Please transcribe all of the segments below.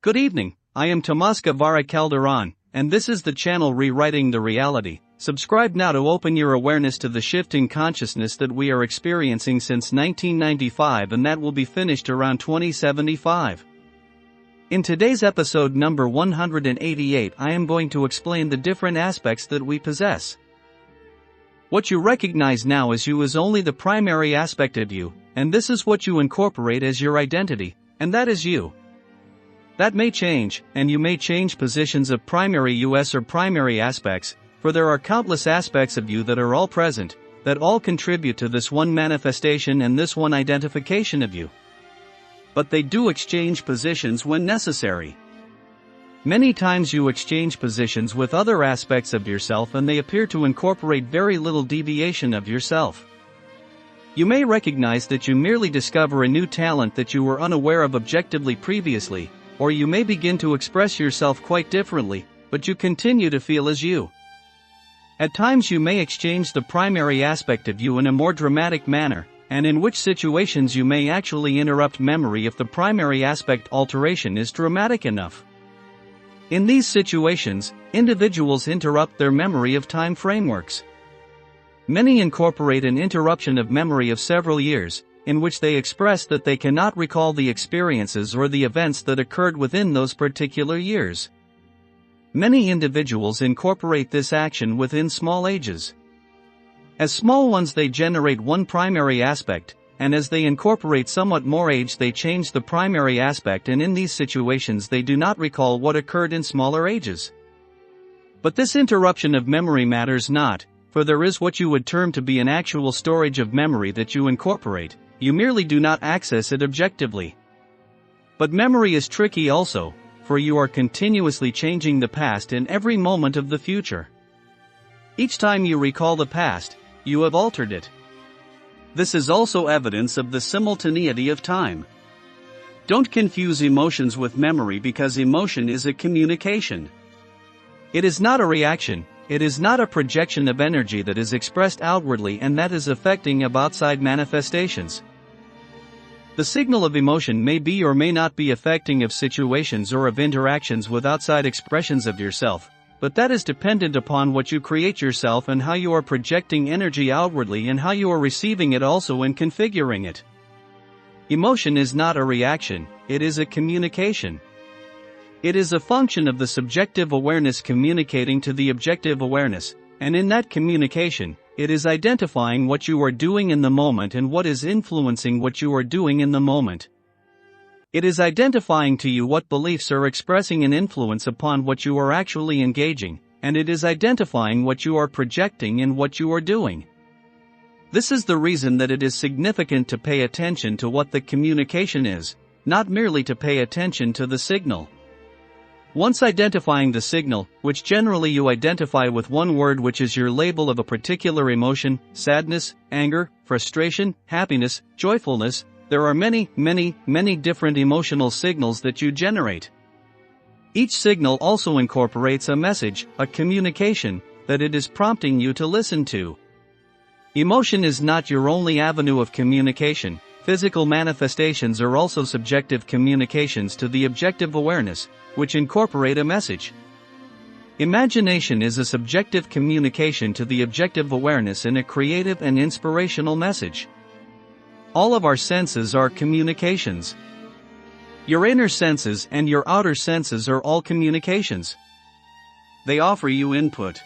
Good evening, I am Tomas Guevara Calderon, and this is the channel Rewriting the Reality. Subscribe now to open your awareness to the shifting consciousness that we are experiencing since 1995 and that will be finished around 2075. In today's episode number 188, I am going to explain the different aspects that we possess. What you recognize now as you is only the primary aspect of you, and this is what you incorporate as your identity, and that is you. That may change, and you may change positions of primary US or primary aspects, for there are countless aspects of you that are all present, that all contribute to this one manifestation and this one identification of you. But they do exchange positions when necessary. Many times you exchange positions with other aspects of yourself and they appear to incorporate very little deviation of yourself. You may recognize that you merely discover a new talent that you were unaware of objectively previously, or you may begin to express yourself quite differently, but you continue to feel as you. At times you may exchange the primary aspect of you in a more dramatic manner, and in which situations you may actually interrupt memory if the primary aspect alteration is dramatic enough. In these situations, individuals interrupt their memory of time frameworks. Many incorporate an interruption of memory of several years, in which they express that they cannot recall the experiences or the events that occurred within those particular years. Many individuals incorporate this action within small ages. As small ones they generate one primary aspect, and as they incorporate somewhat more age they change the primary aspect, and in these situations they do not recall what occurred in smaller ages. But this interruption of memory matters not, for there is what you would term to be an actual storage of memory that you incorporate. You merely do not access it objectively. But memory is tricky also, for you are continuously changing the past in every moment of the future. Each time you recall the past, you have altered it. This is also evidence of the simultaneity of time. Don't confuse emotions with memory, because emotion is a communication. It is not a reaction, it is not a projection of energy that is expressed outwardly and that is affecting of outside manifestations. The signal of emotion may be or may not be affecting of situations or of interactions with outside expressions of yourself, but that is dependent upon what you create yourself and how you are projecting energy outwardly and how you are receiving it also in configuring it. Emotion is not a reaction, it is a communication. It is a function of the subjective awareness communicating to the objective awareness, and in that communication, it is identifying what you are doing in the moment and what is influencing what you are doing in the moment. It is identifying to you what beliefs are expressing an influence upon what you are actually engaging, and it is identifying what you are projecting and what you are doing. This is the reason that it is significant to pay attention to what the communication is, not merely to pay attention to the signal. Once identifying the signal, which generally you identify with one word which is your label of a particular emotion, sadness, anger, frustration, happiness, joyfulness, there are many different emotional signals that you generate. Each signal also incorporates a message, a communication, that it is prompting you to listen to. Emotion is not your only avenue of communication. Physical manifestations are also subjective communications to the objective awareness, which incorporate a message. Imagination is a subjective communication to the objective awareness in a creative and inspirational message. All of our senses are communications. Your inner senses and your outer senses are all communications. They offer you input.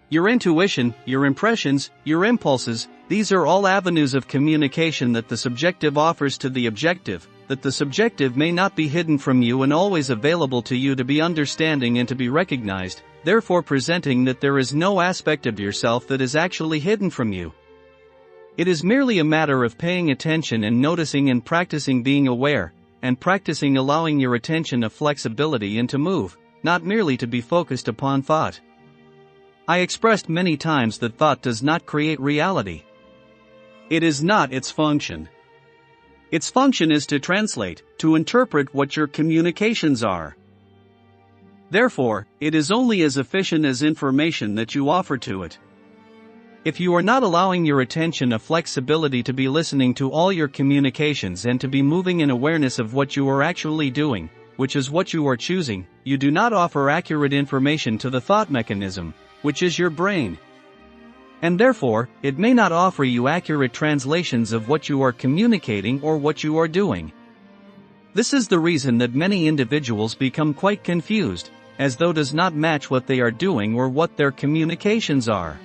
Your intuition, your impressions, your impulses, these are all avenues of communication that the subjective offers to the objective, that the subjective may not be hidden from you and always available to you to be understanding and to be recognized, therefore presenting that there is no aspect of yourself that is actually hidden from you. It is merely a matter of paying attention and noticing and practicing being aware, and practicing allowing your attention a flexibility and to move, not merely to be focused upon thought. I expressed many times that thought does not create reality. It is not its function. Its function is to translate, to interpret what your communications are. Therefore, it is only as efficient as information that you offer to it. If you are not allowing your attention a flexibility to be listening to all your communications and to be moving in awareness of what you are actually doing, which is what you are choosing, you do not offer accurate information to the thought mechanism, which is your brain. And therefore, it may not offer you accurate translations of what you are communicating or what you are doing. This is the reason that many individuals become quite confused, as though does not match what they are doing or what their communications are.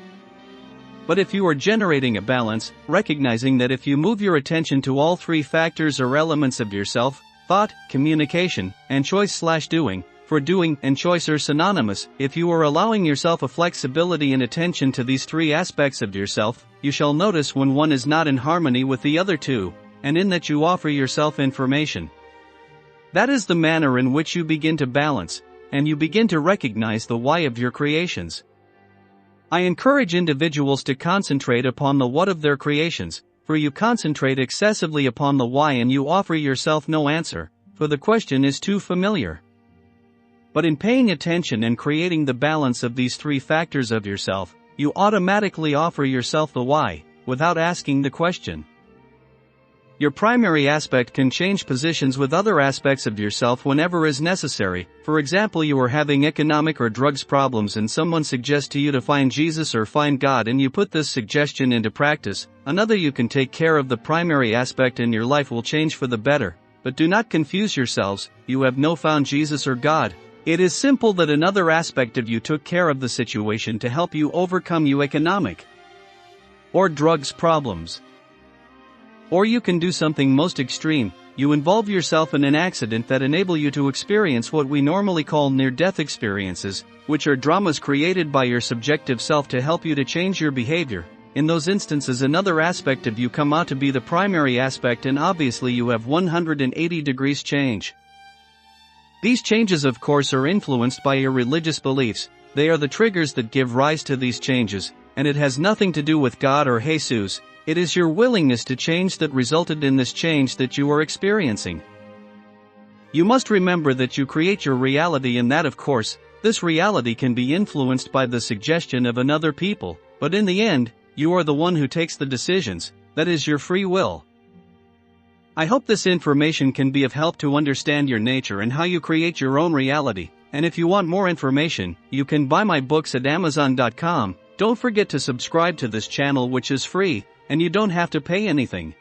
But if you are generating a balance, recognizing that if you move your attention to all three factors or elements of yourself, thought, communication, and choice/doing, for doing and choice are synonymous, if you are allowing yourself a flexibility and attention to these three aspects of yourself, you shall notice when one is not in harmony with the other two, and in that you offer yourself information. That is the manner in which you begin to balance, and you begin to recognize the why of your creations. I encourage individuals to concentrate upon the what of their creations, for you concentrate excessively upon the why and you offer yourself no answer, for the question is too familiar. But in paying attention and creating the balance of these three factors of yourself, you automatically offer yourself the why, without asking the question. Your primary aspect can change positions with other aspects of yourself whenever is necessary. For example, you are having economic or drugs problems and someone suggests to you to find Jesus or find God and you put this suggestion into practice. Another you can take care of the primary aspect and your life will change for the better. But do not confuse yourselves, you have no found Jesus or God. It is simple that another aspect of you took care of the situation to help you overcome your economic or drugs problems. Or you can do something most extreme, you involve yourself in an accident that enable you to experience what we normally call near-death experiences, which are dramas created by your subjective self to help you to change your behavior. In those instances another aspect of you come out to be the primary aspect and obviously you have 180 degrees change. These changes of course are influenced by your religious beliefs, they are the triggers that give rise to these changes, and it has nothing to do with God or Jesus. It is your willingness to change that resulted in this change that you are experiencing. You must remember that you create your reality and that of course, this reality can be influenced by the suggestion of another people, but in the end, you are the one who takes the decisions, that is your free will. I hope this information can be of help to understand your nature and how you create your own reality, and if you want more information, you can buy my books at Amazon.com. Don't forget to subscribe to this channel which is free, and you don't have to pay anything.